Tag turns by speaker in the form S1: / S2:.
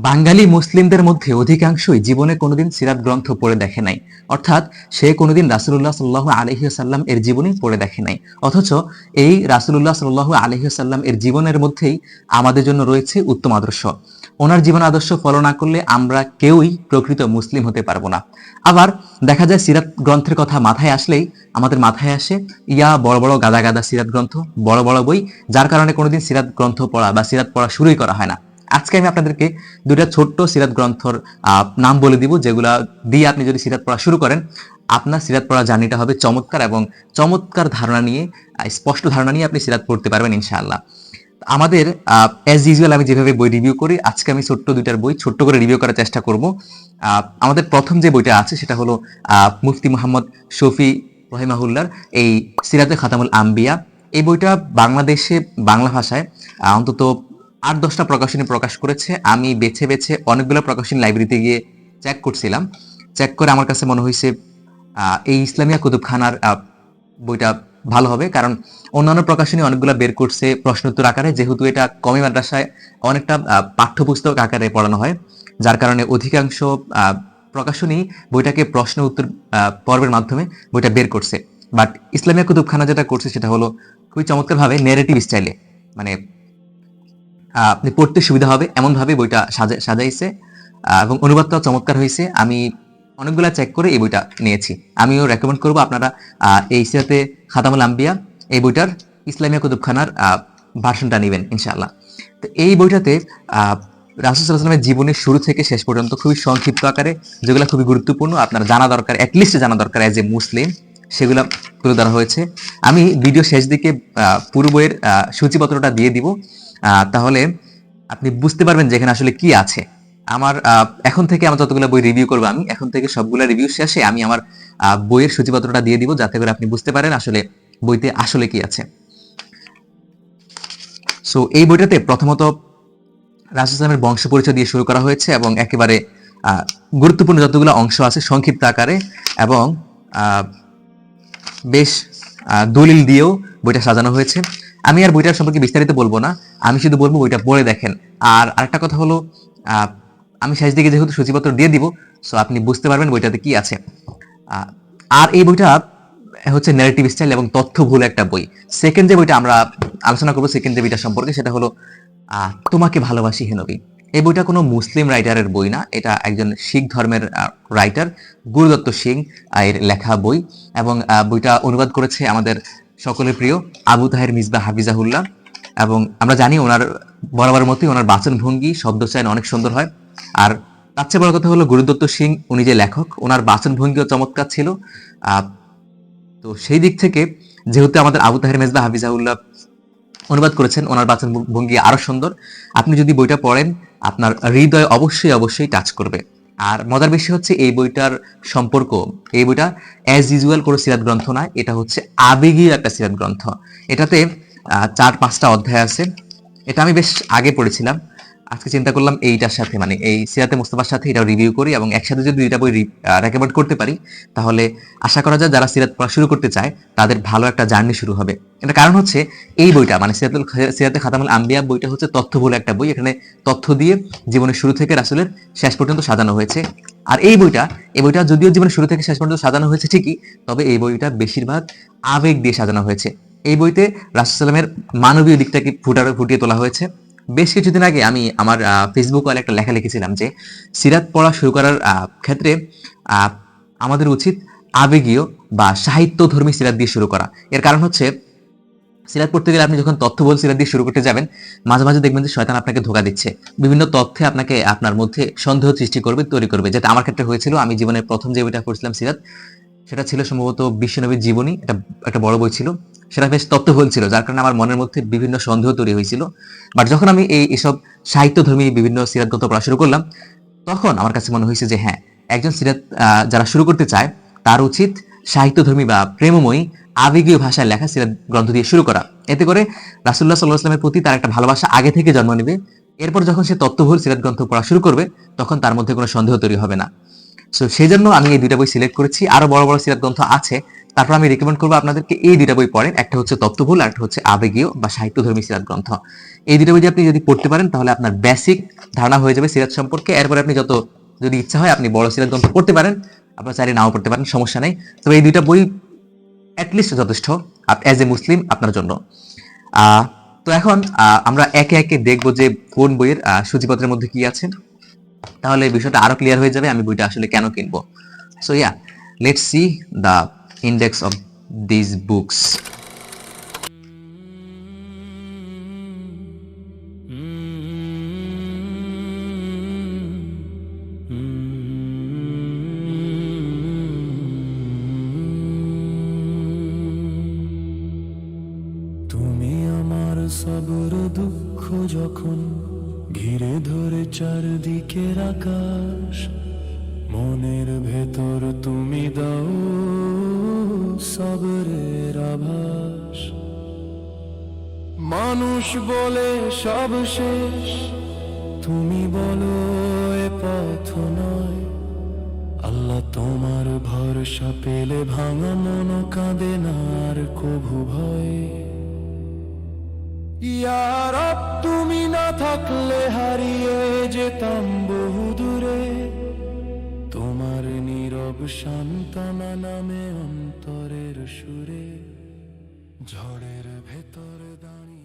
S1: বাঙালি মুসলিমদের মধ্যে অধিকাংশই জীবনে কোনোদিন সিরাত গ্রন্থ পড়ে দেখে নাই। অর্থাৎ সে কোনোদিন রাসূলুল্লাহ সাল্লাল্লাহু আলাইহি ওয়াসাল্লাম এর জীবনী পড়ে দেখে নাই। অথচ এই রাসূলুল্লাহ সাল্লাল্লাহু আলাইহি ওয়াসাল্লাম এর জীবনের মধ্যেই আমাদের জন্য রয়েছে উত্তম আদর্শ। ওনার জীবন আদর্শ ফলো না করলে আমরা কেউই প্রকৃত মুসলিম হতে পারবো না। আবার দেখা যায় সিরাত গ্রন্থের কথা মাথায় আসলেই আমাদের মাথায় আসে বড় বড় গাদা গাদা সিরাত গ্রন্থ, বড় বড় বই, যার কারণে কোনোদিন সিরাত গ্রন্থ পড়া বা সিরাত পড়া শুরুই করা হয় না। আজকে আমি আপনাদেরকে দুইটা ছোট্ট সিরাত গ্রন্থর নাম বলে দিব, যেগুলা দিয়ে আপনি যদি সিরাত পড়া শুরু করেন, আপনার সিরাত পড়া জার্নিটা হবে চমৎকার এবং চমৎকার ধারণা নিয়ে, স্পষ্ট ধারণা নিয়ে আপনি সিরাত পড়তে পারবেন ইনশাআল্লাহ। আমাদের অ্যাজ ইউজুয়াল আমি যেভাবে বই রিভিউ করি, আজকে আমি ছোট্ট দুইটার বই ছোট্ট করে রিভিউ করার চেষ্টা করব। আমাদের প্রথম যে বইটা আছে সেটা হলো মুফতি মোহাম্মদ শফি রহিমাহুল্লার এই সিরাতে খাতামুল আম্বিয়া। এই বইটা বাংলাদেশে বাংলা ভাষায় অন্তত ৮-১০টা প্রকাশনী প্রকাশ করেছে। আমি বেছে বেছে অনেকগুলো প্রকাশনী লাইব্রেরিতে গিয়ে চেক করছিলাম। চেক করে আমার কাছে মনে হয়েছে এই ইসলামিয়া কুতুবখানার বইটা ভালো হবে, কারণ অন্যান্য প্রকাশনী অনেকগুলো বের করছে প্রশ্নোত্তর আকারে, যেহেতু এটা কমি মাদ্রাসায় অনেকটা পাঠ্যপুস্তক আকারে পড়ানো হয়, যার কারণে অধিকাংশ প্রকাশনী বইটাকে প্রশ্ন উত্তর পর্বের মাধ্যমে বইটা বের করছে। বাট ইসলামিয়া কুতুবখানা যেটা করছে সেটা হলো খুবই চমৎকারভাবে নেরেটিভ স্টাইলে, মানে আপনি পড়তে সুবিধা হবে এমন ভাবে বইটা সাজাইছে এবং অনুবাদটাও চমৎকার হয়েছে। আমি অনেকগুলা চেক করে এই বইটা নিয়েছি। আমিও রেকমেন্ড করব আপনারা এই সিরাতে খাতামুল আম্বিয়া এই বইটার ইসলামিয়া কুতুবখানার ভার্সনটা নেবেন ইনশাআল্লাহ। তো এই বইটাতে রাসূল সাল্লাল্লাহু আলাইহি ওয়াসাল্লামের জীবনের শুরু থেকে শেষ পর্যন্ত খুবই সংক্ষিপ্ত আকারে যেগুলো খুবই গুরুত্বপূর্ণ, আপনার জানা দরকার, অ্যাটলিস্ট জানা দরকার এজ এ মুসলিম, সেগুলো তুলে ধরা হয়েছে। আমি ভিডিও শেষ দিকে পুরো বইয়ের সূচিপত্রটা দিয়ে দিব, তাহলে আপনি বুঝতে পারবেন যে এখানে আসলে কি আছে। আমার এখন থেকে আমার যতগুলো বই রিভিউ করবো, আমি এখন থেকে সবগুলো রিভিউ শেষে আমি আমার বইয়ের সূচিপত্রটা দিয়ে দিব, যাতে করে আপনি বুঝতে পারেন আসলে বইতে আসলে কি আছে। সো এই বইটাতে প্রথমত রাসূল সাল্লাল্লাহু বংশ পরিচয় দিয়ে শুরু করা হয়েছে এবং একেবারে গুরুত্বপূর্ণ যতগুলো অংশ আছে সংক্ষিপ্ত আকারে এবং বেশ দলিল দিয়েও বইটা সাজানো হয়েছে। আমি আর বইটার সম্পর্কে বিস্তারিত বলবো না, আমি শুধু বলবো বইটা পড়ে দেখেন। আর আরেকটা কথা হলো, আমি শেষ দিকে যেহেতু সূচিপত্র দিয়ে দিব, সো আপনি বুঝতে পারবেন বইটাতে কি আছে। আর এই বইটা হচ্ছে ন্যারেটিভ স্টাইল এবং তথ্যবহুল একটা বই। সেকেন্ড যে বইটা আমরা আলোচনা করবো, সেকেন্ড যে বইটা সম্পর্কে, সেটা হলো তোমাকে ভালোবাসি হে নবী। এই বইটা কোনো মুসলিম রাইটারের বই না, এটা একজন শিখ ধর্মের রাইটার গুরুদত্ত সিং এর লেখা বই এবং বইটা অনুবাদ করেছে আমাদের সকলের প্রিয় আবু তাহের মিসবাহ হাফিজাহুল্লাহ। এবং আমরা জানি ওনার বরাবর মতোই ওনার বাচন ভঙ্গি শব্দচয়ন অনেক সুন্দর হয়। আর তার চেয়ে বড় কথা হলো গুরুদত্ত সিং উনি যে লেখক, ওনার বাচন ভঙ্গিও চমৎকার ছিল। তো সেই দিক থেকে যেহেতু আমাদের আবু তাহের মিসবাহ হাফিজাহুল্লাহ অনুবাদ করেছেন, ওনার বাচন ভঙ্গি আরো সুন্দর। আপনি যদি বইটা পড়েন আপনার হৃদয় অবশ্যই অবশ্যই টাচ করবে। আর মজার বিষয় হচ্ছে এই বইটার সম্পর্ক, এই বইটা অ্যাজ ইউজুয়াল কোনো সিরাত গ্রন্থ না, এটা হচ্ছে আবেগীয় একটা সিরাত গ্রন্থ। এটাতে 4-5টা অধ্যায় আছে। এটা আমি বেশ আগে পড়েছিলাম, আজকে চিন্তা করলাম এইটার সাথে, মানে এই সিরাতে মুস্তাফার সাথে এটা রিভিউ করি এবং একসাথে যদি দুইটা বই রেকমেন্ড করতে পারি, তাহলে আশা করা যায় যারা সিরাত পড়া শুরু করতে চায় তাদের ভালো একটা জার্নি শুরু হবে। এটা কারণ হচ্ছে এই বইটা মানে সিরাতে খাতামুল আম্বিয়া বইটা হচ্ছে তথ্যবহুল একটা বই। এখানে তথ্য দিয়ে জীবনের শুরু থেকে রাসূলের শেষ পর্যন্ত সাজানো হয়েছে। আর এই বইটা যদিও জীবনের শুরু থেকে শেষ পর্যন্ত সাজানো হয়েছে ঠিকই, তবে এই বইটা বেশিরভাগ আবেগ দিয়ে সাজানো হয়েছে। এই বইতে রাসূল সাল্লামের মানবীয় দিকটাকে ফুটিয়ে তোলা হয়েছে। বেশ কিছুদিন আগে আমি আমার ফেসবুক ওয়ালে একটা লেখা লিখেছিলাম যে সিরাত পড়া শুরু করার ক্ষেত্রে আমাদের উচিত আবেগীয় বা সাহিত্যধর্মী সিরাত দিয়ে শুরু করা। এর কারণ হচ্ছে সিরাত পড়তে গেলে আপনি যখন তথ্যবহুল সিরাত দিয়ে শুরু করতে যাবেন, মাঝে মাঝে দেখবেন যে শয়তান আপনাকে ধোঁকা দিচ্ছে, বিভিন্ন তথ্যে আপনাকে আপনার মধ্যে সন্দেহ সৃষ্টি করবে, তৈরি করবে, যেটা আমার ক্ষেত্রে হয়েছিল। আমি জীবনের প্রথম যে বইটা পড়ছিলাম সিরাত, সেটা ছিল সম্ভবত বিশ্বনবীর জীবনী, এটা একটা বড় বই ছিল, সেটা বেশ তথ্যবহুল ছিল, যার কারণে আমার মনের মধ্যে বিভিন্ন সন্দেহ তৈরি হয়েছিল। বাট যখন আমি এসব সাহিত্যধর্মী বিভিন্ন সিরাত গ্রন্থ পড়া শুরু করলাম, তখন আমার কাছে মনে হয়েছে যে হ্যাঁ, একজন সিরাত যারা শুরু করতে চায় তার উচিত সাহিত্যধর্মী বা প্রেমময়ী আবেগীয় ভাষায় লেখা সিরাত গ্রন্থ দিয়ে শুরু করা। এতে করে রাসূলুল্লাহ সাল্লাল্লাহু আলাইহি ওয়াসাল্লামের প্রতি তার একটা ভালোবাসা আগে থেকে জন্ম নেবে। এরপর যখন সে তথ্যবহুল সিরাত গ্রন্থ পড়া শুরু করবে, তখন তার মধ্যে কোনো সন্দেহ তৈরি হবে না। সো সেই জন্য আমি এই দুইটা বই সিলেক্ট করেছি। আরো বড় বড় সিরাত গ্রন্থ আছে, তারপর আমি রেকমেন্ড করবো আপনাদেরকে এই দুইটা বই পড়েন, একটা হচ্ছে তত্ত্বভুল আর একটা হচ্ছে আবেগীয় বা সাহিত্যধর্মী সিরাত গ্রন্থ। এই দুইটা বই আপনি যদি পড়তে পারেন তাহলে আপনার বেসিক ধারণা হয়ে যাবে সিরাত সম্পর্কে। এরপরে আপনি যত যদি ইচ্ছা হয় আপনি বড় সিরাত গ্রন্থ পড়তে পারেন, আপনার চাইলে নাও পড়তে পারেন, সমস্যা নেই। তবে এই দুইটা বই অ্যাটলিস্ট যথেষ্ট অ্যাজ এ মুসলিম আপনার জন্য। আহ, তো এখন আমরা একে একে দেখবো যে কোন বইয়ের সূচিপত্রের মধ্যে কি আছে, তাহলে এই বিষয়টা আরো ক্লিয়ার হয়ে যাবে আমি বইটা আসলে কেন কিনবো। So yeah, let's see the index of this books.
S2: তুমি আমার সবর দুঃখ যখন ঘিরে ধরে চারদিকের আকাশ, মনের ভেতর তুমি দাও সবরের আভাস। মানুষ বলে সব শেষ, তুমি বলো এ পথ নয়। আল্লাহ তোমার ভরসা পেলে ভাঙা মন কাঁদে না আর কভু ভয়। ইয়া রব তুমি না থাকলে হারিয়ে যেতাম বহু দূরে, তোমার নীরব সান্ত্বনা নামে অন্তরের সুরে, ঝড়ের ভেতর দাঁড়িয়ে।